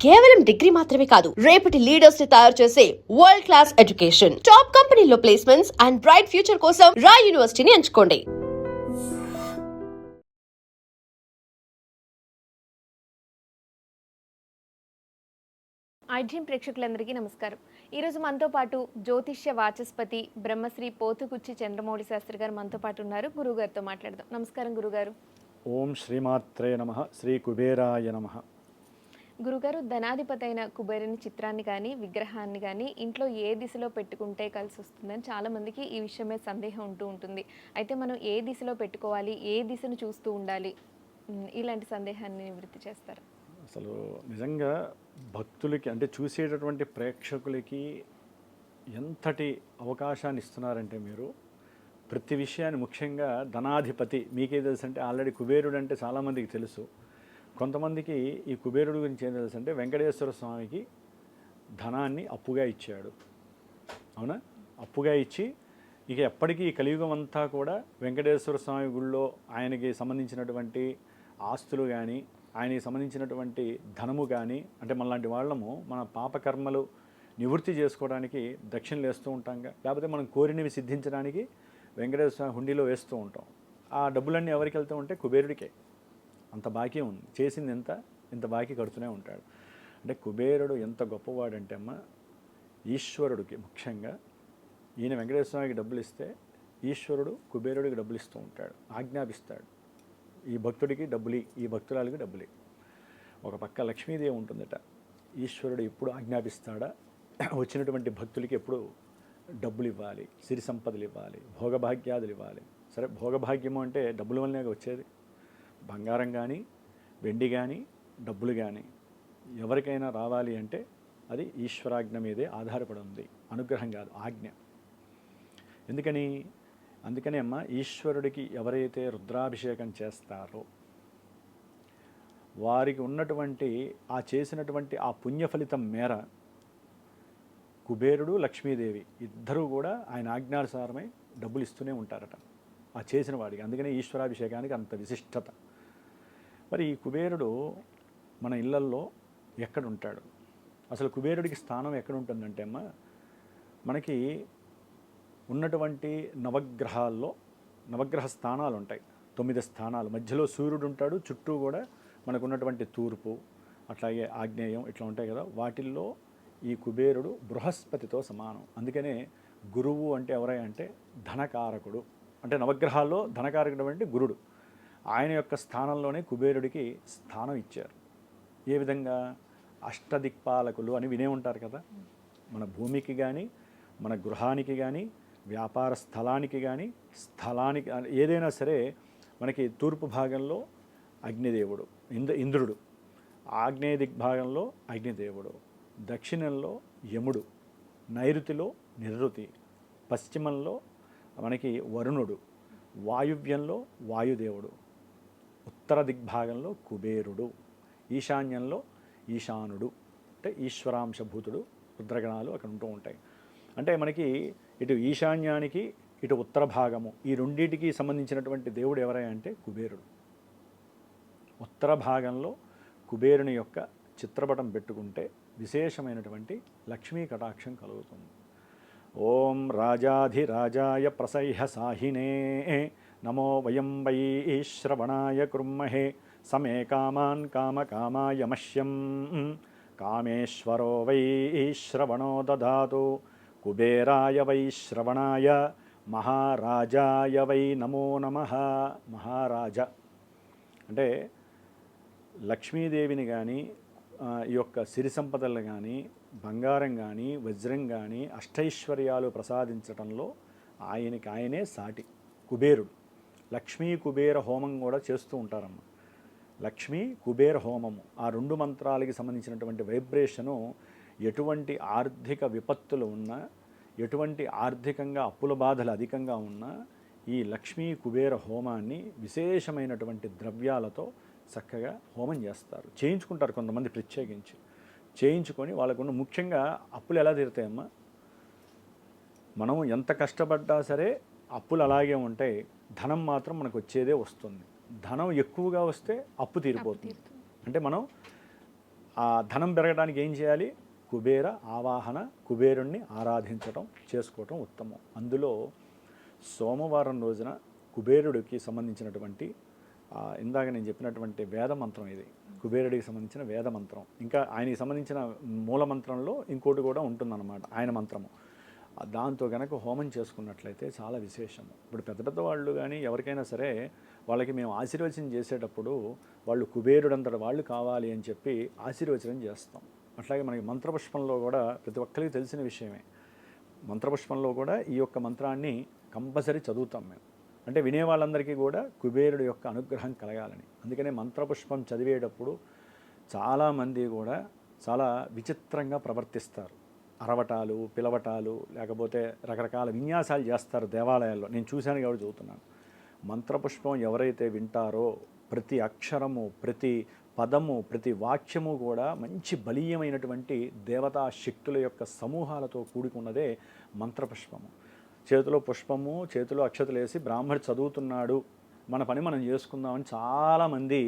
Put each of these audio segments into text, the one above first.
కేవలం డిగ్రీ మాత్రమే కాదు, రేపటి లీడర్స్ ని తయారు చేసే వరల్డ్ క్లాస్ ఎడ్యుకేషన్. టాప్ కంపెనీలో ప్లేస్మెంట్స్ అండ్ బ్రైట్ ఫ్యూచర్ కోసం రాయ్ యూనివర్సిటీని ఎంచుకోండి. ఐడ్రీమ్ ప్రేక్షకులందరికీ నమస్కారం. ఈరోజు మనతో పాటు జ్యోతిష్య వాచస్పతి బ్రహ్మశ్రీ పోతుకుచ్చి చంద్రమౌళి శాస్త్రి గారు మనతో పాటు ఉన్నారు. గురుగారితో మాట్లాడదాం. నమస్కారం గురుగారు. ఓం శ్రీమాత్రే నమః. శ్రీ కుబేరాయ నమః. గురుగారు, ధనాధిపతి అయిన కుబేరుని చిత్రాన్ని కానీ విగ్రహాన్ని కానీ ఇంట్లో ఏ దిశలో పెట్టుకుంటే కలిసి వస్తుందని చాలామందికి ఈ విషయమే సందేహం ఉంటుంది. అయితే మనం ఏ దిశలో పెట్టుకోవాలి, ఏ దిశను చూస్తూ ఉండాలి, ఇలాంటి సందేహాన్ని నివృత్తి చేస్తారు? అసలు నిజంగా భక్తులకి అంటే చూసేటటువంటి ప్రేక్షకులకి ఎంతటి అవకాశాన్ని ఇస్తున్నారంటే మీరు ప్రతి విషయాన్ని, ముఖ్యంగా ధనాధిపతి మీకే తెలుసు అంటే ఆల్రెడీ కుబేరుడు అంటే చాలామందికి తెలుసు. కొంతమందికి ఈ కుబేరుడు గురించి ఏం తెలుసు అంటే వెంకటేశ్వర స్వామికి ధనాన్ని అప్పుగా ఇచ్చాడు. అవునా? అప్పుగా ఇచ్చి ఇక ఎప్పటికీ ఈ కలియుగం అంతా కూడా వెంకటేశ్వర స్వామి గుళ్ళో ఆయనకి సంబంధించినటువంటి ఆస్తులు కానీ, ఆయనకి సంబంధించినటువంటి ధనము కానీ, అంటే మనలాంటి వాళ్ళము మన పాపకర్మలు నివృత్తి చేసుకోవడానికి దక్షిణలు వేస్తూ ఉంటాంగా, లేకపోతే మనం కోరినవి సిద్ధించడానికి వెంకటేశ్వర స్వామి హుండీలో వేస్తూ ఉంటాం. ఆ డబ్బులన్నీ ఎవరికి వెళ్తూ ఉంటే కుబేరుడికే. అంత బాకీ ఉంది, చేసింది ఇంత బాకీ కడుతూనే ఉంటాడు. అంటే కుబేరుడు ఎంత గొప్పవాడంటే అమ్మ, ఈశ్వరుడికి ముఖ్యంగా ఈయన వెంకటేశ్వర స్వామికి డబ్బులు ఇస్తే ఈశ్వరుడు కుబేరుడికి డబ్బులు ఇస్తూ ఉంటాడు, ఆజ్ఞాపిస్తాడు. ఈ భక్తుడికి డబ్బులి, ఈ భక్తురాలికి డబ్బులి. ఒక పక్క లక్ష్మీదేవి ఉంటుందట. ఈశ్వరుడు ఎప్పుడు ఆజ్ఞాపిస్తాడా వచ్చినటువంటి భక్తులకి ఎప్పుడు డబ్బులు ఇవ్వాలి, సిరి సంపదలు ఇవ్వాలి, భోగభాగ్యాదులు ఇవ్వాలి. సరే, భోగభాగ్యము అంటే డబ్బుల వల్లనే వచ్చేది. బంగారం కానీ, వెండి కానీ, డబ్బులు కానీ ఎవరికైనా రావాలి అంటే అది ఈశ్వరాజ్ఞ మీదే ఆధారపడి ఉంది, అనుగ్రహం కాదు, ఆజ్ఞ. అందుకనే అమ్మ, ఈశ్వరుడికి ఎవరైతే రుద్రాభిషేకం చేస్తారో వారికి ఉన్నటువంటి చేసినటువంటి ఆ పుణ్య ఫలితం మేర కుబేరుడు, లక్ష్మీదేవి ఇద్దరూ కూడా ఆయన ఆజ్ఞానుసారమై డబ్బులు ఇస్తూనే ఉంటారట ఆ చేసిన వాడికి. అందుకనే ఈశ్వరాభిషేకానికి అంత విశిష్టత. మరి ఈ కుబేరుడు మన ఇళ్లల్లో ఎక్కడుంటాడు? అసలు కుబేరుడికి స్థానం ఎక్కడుంటుందంటే అమ్మ, మనకి ఉన్నటువంటి నవగ్రహాల్లో నవగ్రహ స్థానాలు ఉంటాయి, 9 స్థానాలు. మధ్యలో సూర్యుడు ఉంటాడు, చుట్టూ కూడా మనకు ఉన్నటువంటి తూర్పు, అట్లాగే ఆగ్నేయం, ఇట్లా ఉంటాయి కదా. వాటిల్లో ఈ కుబేరుడు బృహస్పతితో సమానం. అందుకనే గురువు అంటే ఎవరై అంటే ధనకారకుడు. అంటే నవగ్రహాల్లో ధనకారకుడు అంటే గురుడు. ఆయన యొక్క స్థానంలోనే కుబేరుడికి స్థానం ఇచ్చారు. ఏ విధంగా? అష్టదిక్పాలకులు అని వినే ఉంటారు కదా. మన భూమికి కానీ, మన గృహానికి కానీ, వ్యాపార స్థలానికి కానీ, స్థలానికి ఏదైనా సరే మనకి తూర్పు భాగంలో అగ్నిదేవుడు ఇంద్రుడు, ఆగ్నేయ దిగ్భాగంలో అగ్నిదేవుడు, దక్షిణంలో యముడు, నైరుతిలో నిరుతి, పశ్చిమంలో మనకి వరుణుడు, వాయువ్యంలో వాయుదేవుడు, ఉత్తర దిగ్భాగంలో కుబేరుడు, ఈశాన్యంలో ఈశానుడు, అంటే ఈశ్వరాంశభూతుడు, రుద్రగణాలు అక్కడ ఉంటూ ఉంటాయి. అంటే మనకి ఇటు ఈశాన్యానికి, ఇటు ఉత్తర భాగము, ఈ రెండింటికి సంబంధించినటువంటి దేవుడు ఎవరై అంటే కుబేరుడు. ఉత్తర భాగంలో కుబేరుని యొక్క చిత్రపటం పెట్టుకుంటే విశేషమైనటువంటి లక్ష్మీ కటాక్షం కలుగుతుంది. ఓం రాజాధిరాజాయ ప్రసహ్య సాహినే నమో వయం వై శ్రవణాయ కుర్మహే సమే కామాన్ కామకామాయ మహ్యం కామేశ్వరో వై శ్రవణో దదాతు కుబేరాయ వై శ్రవణాయ మహారాజాయ వై నమో నమః. మహారాజ అంటే లక్ష్మీదేవిని కానీ, ఈ యొక్క సిరి సంపదలు కానీ, బంగారం కానీ, వజ్రం కానీ, అష్టైశ్వర్యాలు ప్రసాదించడంలో ఆయనే సాటి కుబేరుడు. లక్ష్మీ కుబేర హోమం కూడా చేస్తూ ఉంటారమ్మ. లక్ష్మీ కుబేర హోమము, ఆ 2 మంత్రాలకి సంబంధించినటువంటి వైబ్రేషను ఎటువంటి ఆర్థిక విపత్తులు ఉన్నా, ఎటువంటి ఆర్థికంగా అప్పుల బాధలు అధికంగా ఉన్నా ఈ లక్ష్మీ కుబేర హోమాన్ని విశేషమైనటువంటి ద్రవ్యాలతో చక్కగా హోమం చేస్తారు, చేయించుకుంటారు కొంతమంది ప్రత్యేకించి. చేయించుకొని వాళ్ళకున్న ముఖ్యంగా అప్పులు ఎలా తీరుతాయమ్మా? మనం ఎంత కష్టపడ్డా సరే అప్పులు అలాగే ఉంటాయి, ధనం మాత్రం మనకు వచ్చేదే వస్తుంది. ధనం ఎక్కువగా వస్తే అప్పు తీరిపోతుంది. అంటే మనం ఆ ధనం పెరగడానికి ఏం చేయాలి? కుబేర ఆవాహన, కుబేరుణ్ణి ఆరాధించడం, చేసుకోవటం ఉత్తమం. అందులో సోమవారం రోజున కుబేరుడికి సంబంధించినటువంటి ఇందాక నేను చెప్పినటువంటి వేద మంత్రం ఇది, కుబేరుడికి సంబంధించిన వేద మంత్రం. ఇంకా ఆయనకి సంబంధించిన మూల మంత్రంలో ఇంకోటి కూడా ఉంటుందన్నమాట, ఆయన మంత్రము. దాంతో కనుక హోమం చేసుకున్నట్లయితే చాలా విశేషం. ఇప్పుడు పెద్ద పెద్ద వాళ్ళు కానీ ఎవరికైనా సరే వాళ్ళకి మేము ఆశీర్వచనం చేసేటప్పుడు వాళ్ళు కుబేరుడంతటి వాళ్ళు కావాలి అని చెప్పి ఆశీర్వచనం చేస్తాం. అట్లాగే మనకి మంత్రపుష్పంలో కూడా ప్రతి ఒక్కరికి తెలిసిన విషయమే. మంత్రపుష్పంలో కూడా ఈ యొక్క మంత్రాన్ని కంపల్సరీ చదువుతాం మేము. అంటే వినే వాళ్ళందరికీ కూడా కుబేరుడు యొక్క అనుగ్రహం కలగాలని. అందుకనే మంత్రపుష్పం చదివేటప్పుడు చాలామంది కూడా చాలా విచిత్రంగా ప్రవర్తిస్తారు. అరవటాలు, పిలవటాలు, లేకపోతే రకరకాల విన్యాసాలు చేస్తారు దేవాలయాల్లో. నేను చూశాను కాబట్టి చదువుతున్నాను. మంత్రపుష్పం ఎవరైతే వింటారో ప్రతి అక్షరము, ప్రతి పదము, ప్రతి వాక్యము కూడా మంచి బలీయమైనటువంటి దేవతా శక్తుల యొక్క సమూహాలతో కూడుకున్నదే మంత్రపుష్పము. చేతిలో పుష్పము, చేతిలో అక్షతలు వేసి బ్రాహ్మడు చదువుతున్నాడు, మన పని మనం చేసుకుందామని చాలామంది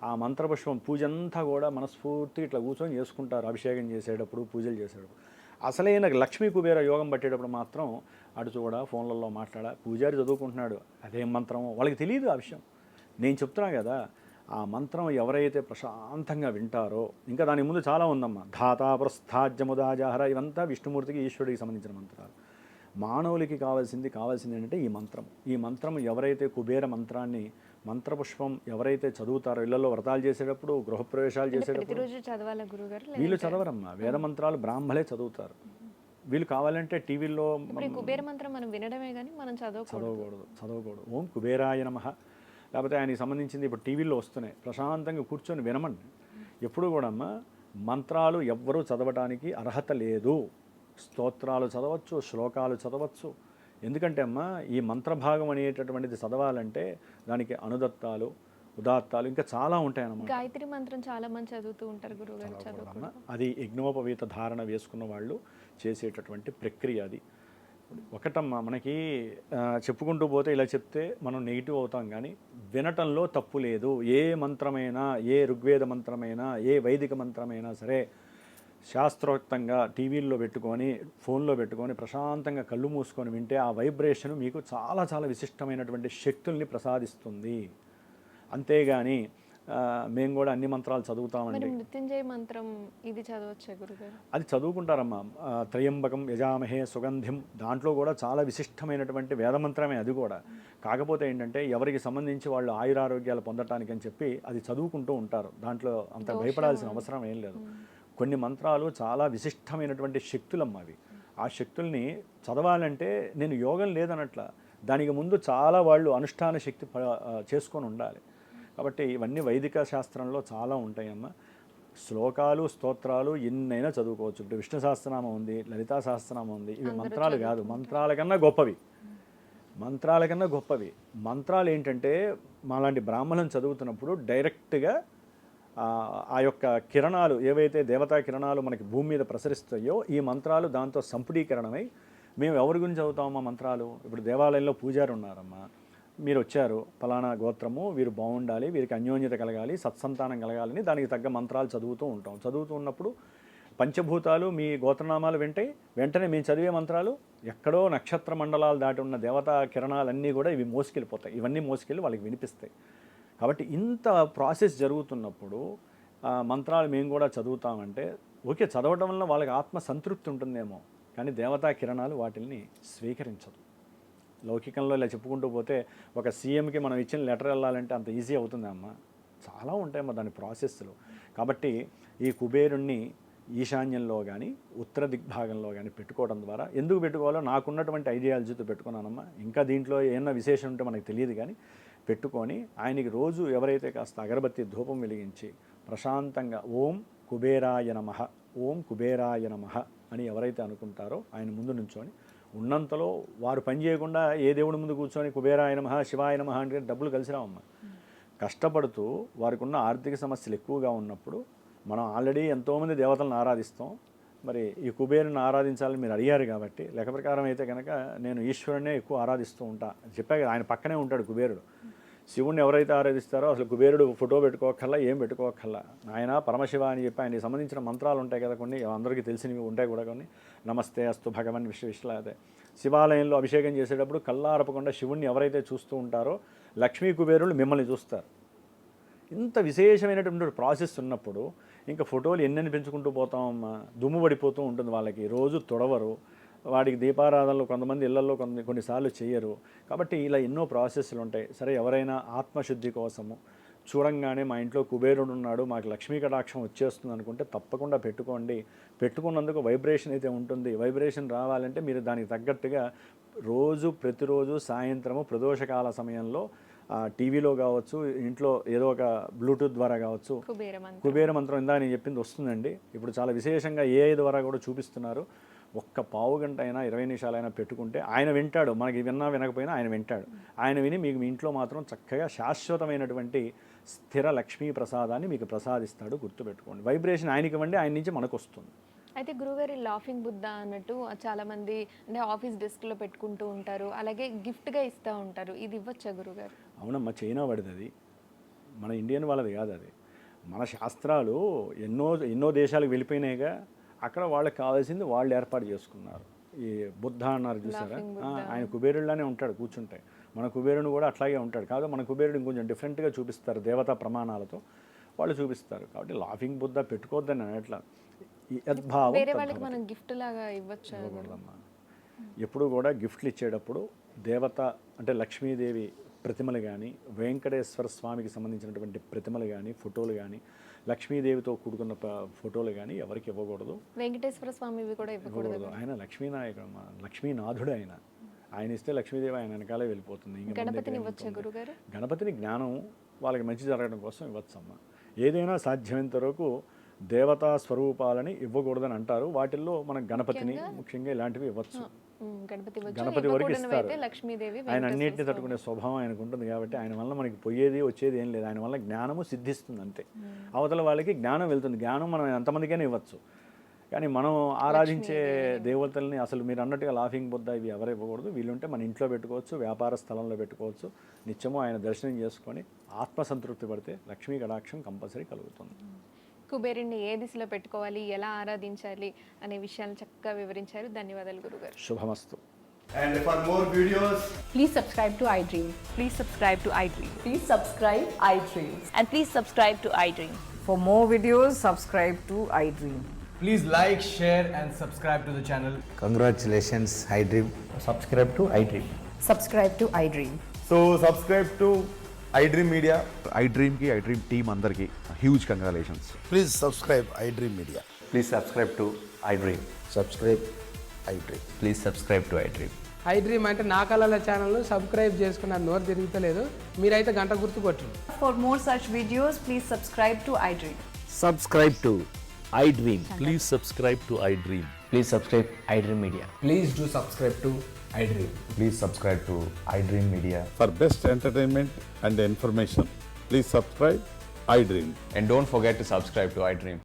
ఆ మంత్రపుష్పం పూజ అంతా కూడా మనస్ఫూర్తి ఇట్లా కూర్చొని చేసుకుంటారు. అభిషేకం చేసేటప్పుడు, పూజలు చేసేటప్పుడు. అసలైన లక్ష్మీ కుబేర యోగం పట్టేటప్పుడు మాత్రం అటు చూడ, ఫోన్లలో మాట్లాడా, పూజారి చదువుకుంటున్నాడు, అదేం మంత్రమో వాళ్ళకి తెలియదు ఆ విషయం. నేను చెప్తున్నా కదా, ఆ మంత్రం ఎవరైతే ప్రశాంతంగా వింటారో, ఇంకా దాని ముందు చాలా ఉందమ్మా. ధాతా ప్రస్థాజ్యముదాజాహర, ఇవంతా విష్ణుమూర్తికి, ఈశ్వరుడికి సంబంధించిన మంత్రాలు. మానవులకి కావాల్సింది ఏంటంటే ఈ మంత్రం. ఈ మంత్రం ఎవరైతే కుబేర మంత్రాన్ని, మంత్రపుష్పం ఎవరైతే చదువుతారో, ఇళ్లలో వ్రతాలు చేసేటప్పుడు, గృహప్రవేశాలు చేసేటప్పుడు వీళ్ళు చదవరమ్మా. వేద మంత్రాలు బ్రాహ్మలే చదువుతారు. వీళ్ళు కావాలంటే టీవీల్లో కుబేర మంత్రం మనం వినడమే కానీ మనం చదవకూడదు. ఓం కుబేరాయ నమః, లేకపోతే ఆయనకి సంబంధించింది ఇప్పుడు టీవీల్లో వస్తున్నాయి, ప్రశాంతంగా కూర్చొని వినమండి. ఎప్పుడు కూడా అమ్మ మంత్రాలు ఎవ్వరూ చదవటానికి అర్హత లేదు. స్తోత్రాలు చదవచ్చు, శ్లోకాలు చదవచ్చు. ఎందుకంటే అమ్మ ఈ మంత్రభాగం అనేటటువంటిది చదవాలంటే దానికి అనుదత్తాలు, ఉదాత్తాలు ఇంకా చాలా ఉంటాయన్నమాట. గాయత్రి మంత్రం చాలా మంది చదువుతూ ఉంటారు గురువుగారు. అది యజ్ఞోపవీత ధారణ వేసుకున్న వాళ్ళు చేసేటటువంటి ప్రక్రియ అది. ఒకటమ్మా మనకి చెప్పుకుంటూ పోతే ఇలా చెప్తే మనం నెగిటివ్ అవుతాం, కానీ వినటంలో తప్పు లేదు. ఏ మంత్రమైనా, ఏ ఋగ్వేద మంత్రమైనా, ఏ వైదిక మంత్రమైనా సరే శాస్త్రోక్తంగా టీవీల్లో పెట్టుకొని, ఫోన్లో పెట్టుకొని ప్రశాంతంగా కళ్ళు మూసుకొని వింటే ఆ వైబ్రేషన్ మీకు చాలా చాలా విశిష్టమైనటువంటి శక్తుల్ని ప్రసాదిస్తుంది. అంతేగాని మేము కూడా అన్ని మంత్రాలు చదువుతామండి. మృత్యుంజయ మంత్రం ఇది చదవచ్చా గురుగారు? అది చదువుకుంటారమ్మా. త్రయంబకం యజామహే సుగంధిం, దాంట్లో కూడా చాలా విశిష్టమైనటువంటి వేదమంత్రమే అది కూడా. కాకపోతే ఏంటంటే ఎవరికి సంబంధించి వాళ్ళు ఆయురారోగ్యాలు పొందటానికి అని చెప్పి అది చదువుకుంటూ ఉంటారు. దాంట్లో అంత భయపడాల్సిన అవసరం ఏం లేదు. కొన్ని మంత్రాలు చాలా విశిష్టమైనటువంటి శక్తులమ్మ అవి. ఆ శక్తుల్ని చదవాలంటే నేను యోగం లేదనట్ల, దానికి ముందు చాలా వాళ్ళు అనుష్ఠాన శక్తి చేసుకొని ఉండాలి. కాబట్టి ఇవన్నీ వైదిక శాస్త్రంలో చాలా ఉంటాయమ్మ. శ్లోకాలు, స్తోత్రాలు ఎన్నైనా చదువుకోవచ్చు. ఇప్పుడు విష్ణు సహస్రనామం ఉంది, లలితా సహస్రనామం ఉంది. ఇవి మంత్రాలు కాదు, మంత్రాల కన్నా గొప్పవి. మంత్రాలు ఏంటంటే మాలాంటి బ్రాహ్మణులను చదువుతున్నప్పుడు డైరెక్ట్గా ఆ యొక్క కిరణాలు ఏవైతే దేవతా కిరణాలు మనకి భూమి మీద ప్రసరిస్తాయో ఈ మంత్రాలు దాంతో సంపుటీకరణమై మేము ఎవరి గురించి చదువుతామమ్మా మంత్రాలు? ఇప్పుడు దేవాలయంలో పూజారి ఉన్నారమ్మా, మీరు వచ్చారు, ఫలానా గోత్రము, వీరు బాగుండాలి, వీరికి అన్యోన్యత కలగాలి, సత్సంతానం కలగాలని దానికి తగ్గ మంత్రాలు చదువుతూ ఉంటాం. చదువుతూ ఉన్నప్పుడు పంచభూతాలు మీ గోత్రనామాలు వెంటనే మేము చదివే మంత్రాలు ఎక్కడో నక్షత్ర మండలాలు దాటి ఉన్న దేవతా కిరణాలన్నీ కూడా ఇవి మోసుకెళ్ళిపోతాయి. ఇవన్నీ మోసుకెళ్ళి వాళ్ళకి వినిపిస్తాయి. కాబట్టి ఇంత ప్రాసెస్ జరుగుతున్నప్పుడు మంత్రాలు మేము కూడా చదువుతామంటే ఓకే, చదవడం వల్ల వాళ్ళకి ఆత్మ సంతృప్తి ఉంటుందేమో, కానీ దేవతా కిరణాలు వాటిని స్వీకరించదు. లౌకికంలో ఇలా చెప్పుకుంటూ పోతే ఒక సీఎంకి మనం ఇచ్చిన లెటర్ వెళ్ళాలంటే అంత ఈజీ అవుతుంది అమ్మ, చాలా ఉంటాయమ్మా దాని ప్రాసెస్లు. కాబట్టి ఈ కుబేరుణ్ణి ఈశాన్యంలో కానీ ఉత్తర దిగ్భాగంలో కానీ పెట్టుకోవడం ద్వారా, ఎందుకు పెట్టుకోవాలో నాకున్నటువంటి ఐడియాలజీతో పెట్టుకున్నానమ్మా. ఇంకా దీంట్లో ఏమన్నా విశేషం ఉంటే మనకు తెలియదు, కానీ పెట్టుకొని ఆయనకి రోజు ఎవరైతే కాస్త అగరబత్తి ధూపం వెలిగించి ప్రశాంతంగా ఓం కుబేరాయ నమః, ఓం కుబేరాయ నమః అని ఎవరైతే అనుకుంటారో ఆయన ముందు నుంచొని ఉన్నంతలో వారు పని చేయకుండా ఏ దేవుడి ముందు కూర్చొని కుబేరాయ నమః, శివాయ నమః అంటే డబ్బులు కలిసి రావమ్మా. కష్టపడుతూ వారికి ఉన్న ఆర్థిక సమస్యలు ఎక్కువగా ఉన్నప్పుడు మనం ఆల్రెడీ ఎంతోమంది దేవతలను ఆరాధిస్తాం. మరి ఈ కుబేరుని ఆరాధించాలని మీరు అడిగారు కాబట్టి లెక్క ప్రకారం అయితే కనుక నేను ఈశ్వరునే ఎక్కువ ఆరాధిస్తూ ఉంటా చెప్పా కదా. ఆయన పక్కనే ఉంటాడు కుబేరుడు. శివుణ్ణి ఎవరైతే ఆరాధిస్తారో అసలు కుబేరుడు ఫోటో పెట్టుకోకల్లా, ఏం పెట్టుకోకల్లా. ఆయన పరమశివ అని చెప్పి ఆయనకి సంబంధించిన మంత్రాలు ఉంటాయి కదా, కొన్ని అందరికీ తెలిసినవి ఉంటాయి కూడా కొన్ని. నమస్తే అస్తు భగవన్ విశ్వవిశ్లాదే. శివాలయంలో అభిషేకం చేసేటప్పుడు కళ్ళారపకుండా శివుణ్ణి ఎవరైతే చూస్తూ ఉంటారో లక్ష్మీ కుబేరులు మిమ్మల్ని చూస్తారు. ఇంత విశేషమైనటువంటి ప్రాసెస్ ఉన్నప్పుడు ఇంకా ఫోటోలు ఎన్నెన్ని పెంచుకుంటూ పోతామమ్మా. దుమ్ము పడిపోతూ ఉంటుంది వాళ్ళకి, రోజు తొడవరు. వాడికి దీపారాధనలు కొంతమంది ఇళ్లలో కొన్నిసార్లు చేయరు. కాబట్టి ఇలా ఎన్నో ప్రాసెస్లు ఉంటాయి. సరే, ఎవరైనా ఆత్మశుద్ధి కోసము చూడంగానే మా ఇంట్లో కుబేరుడు ఉన్నాడు, మాకు లక్ష్మీ కటాక్షం వచ్చేస్తుంది అనుకుంటే తప్పకుండా పెట్టుకోండి. పెట్టుకున్నందుకు వైబ్రేషన్ అయితే ఉంటుంది. వైబ్రేషన్ రావాలంటే మీరు దానికి తగ్గట్టుగా ప్రతిరోజు సాయంత్రము ప్రదోషకాల సమయంలో టీవీలో కావచ్చు, ఇంట్లో ఏదో ఒక బ్లూటూత్ ద్వారా కావచ్చు, కుబేర మంత్రం ఇందా నేను చెప్పింది వస్తుందండి. ఇప్పుడు చాలా విశేషంగా AI ద్వారా కూడా చూపిస్తున్నారు. ఒక్క పావు గంట అయినా 20 నిమిషాలైనా పెట్టుకుంటే ఆయన వింటాడు. మనకి వినకపోయినా ఆయన వింటాడు. ఆయన విని మీకు మీ ఇంట్లో మాత్రం చక్కగా శాశ్వతమైనటువంటి స్థిర లక్ష్మీ ప్రసాదాన్ని మీకు ప్రసాదిస్తాడు. గుర్తుపెట్టుకోండి. వైబ్రేషన్ ఆయనకి ఇవ్వండి, ఆయన నుంచి మనకు వస్తుంది. అయితే గురుగారు లాఫింగ్ బుద్ధ అన్నట్టు చాలామంది అంటే ఆఫీస్ డెస్క్లో పెట్టుకుంటూ ఉంటారు, అలాగే గిఫ్ట్గా ఇస్తూ ఉంటారు. ఇది ఇవ్వచ్చా గురుగారు? అవునమ్మా, చైనా వాడిది అది, మన ఇండియన్ వాళ్ళది కాదు అది. మన శాస్త్రాలు ఎన్నో దేశాలకు వెళ్ళిపోయినాయిగా, అక్కడ వాళ్ళకి కావాల్సింది వాళ్ళు ఏర్పాటు చేసుకున్నారు. ఈ బుద్ధ అన్నారు చూసారా, ఆయన కుబేరుడిలానే ఉంటాడు కూర్చుంటే. మన కుబేరుడు కూడా అట్లాగే ఉంటాడు. కాదు, మన కుబేరుడు ఇంకొంచెం డిఫరెంట్గా చూపిస్తారు, దేవతా ప్రమాణాలతో వాళ్ళు చూపిస్తారు. కాబట్టి లాఫింగ్ బుద్ధ పెట్టుకోవద్దని ఎట్లా యద్భావం వేరే వాళ్ళకి మనం గిఫ్ట్ లాగా ఇవ్వచ్చా? ఎప్పుడు కూడా గిఫ్ట్లు ఇచ్చేటప్పుడు దేవత అంటే లక్ష్మీదేవి ప్రతిమలు కానీ, వెంకటేశ్వర స్వామికి సంబంధించినటువంటి ప్రతిమలు కానీ, ఫోటోలు కానీ, లక్ష్మీదేవితో కూడుకున్న ఫోటోలు కానీ ఎవరికి ఇవ్వకూడదు. వెంకటేశ్వర స్వామివి కూడా ఇవ్వకూడదు. ఆయన లక్ష్మీనాథుడు. ఆయన ఇస్తే లక్ష్మీదేవి ఆయన వెనకాలే వెళ్ళిపోతుంది. గణపతిని జ్ఞానం వాళ్ళకి మంచి జరగడం కోసం ఇవ్వచ్చమ్మా. ఏదైనా సాధ్యమైనంత వరకు దేవతా స్వరూపాలని ఇవ్వకూడదని అంటారు. వాటిల్లో మనం గణపతిని ముఖ్యంగా ఇలాంటివి ఇవ్వచ్చు. గణపతి వరకు ఇస్తారు. ఆయన అన్నింటినీ తట్టుకునే స్వభావం ఆయనకు ఉంటుంది కాబట్టి ఆయన వల్ల మనకి పోయేది వచ్చేది ఏం లేదు. ఆయన వల్ల జ్ఞానము సిద్ధిస్తుంది అంతే. అవతల వాళ్ళకి జ్ఞానం వెళ్తుంది. జ్ఞానం మనం ఎంతమందికైనా ఇవ్వచ్చు. కానీ మనం ఆరాధించే దేవతల్ని అసలు మీరు అన్నట్టుగా లాఫింగ్ బుద్ధ ఇవి ఎవరు ఇవ్వకూడదు. వీళ్ళుంటే మన ఇంట్లో పెట్టుకోవచ్చు, వ్యాపార స్థలంలో పెట్టుకోవచ్చు. నిత్యము ఆయన దర్శనం చేసుకొని ఆత్మసంతృప్తి పడితే లక్ష్మీ కటాక్షం కంపల్సరీ కలుగుతుంది. కుబేరుణ్ణి ఏ దిశలో పెట్టుకోవాలి, ఎలా ఆరాధించాలి అనే విషయాన్ని చక్కగా వివరించారు. ధన్యవాదాలు గురుగారు. శుభమస్తు. And for more videos, Please subscribe to iDream. Please subscribe to iDream. Please subscribe iDream. And please subscribe to iDream. For more videos, subscribe to iDream. please like, share and subscribe to the channel. Congratulations, iDream. Subscribe to iDream. Subscribe to iDream. So subscribe to iDream Media. iDream ki iDream team andarki huge congratulations. Please subscribe iDream Media. Please subscribe to iDream. Subscribe iDream. Please subscribe to iDream. iDream అంటే నా కళల channel subscribe చేసుకున్న నోరు తిరుగుతలేదు, మీరైతే గంట గుర్తు కొట్టండి. For more such videos, please subscribe to iDream. Subscribe to iDream. Please subscribe to iDream. Please subscribe iDream Media. Please do subscribe to iDream. Please subscribe to iDream Media. For best entertainment and information, please subscribe iDream. And don't forget to subscribe to iDream.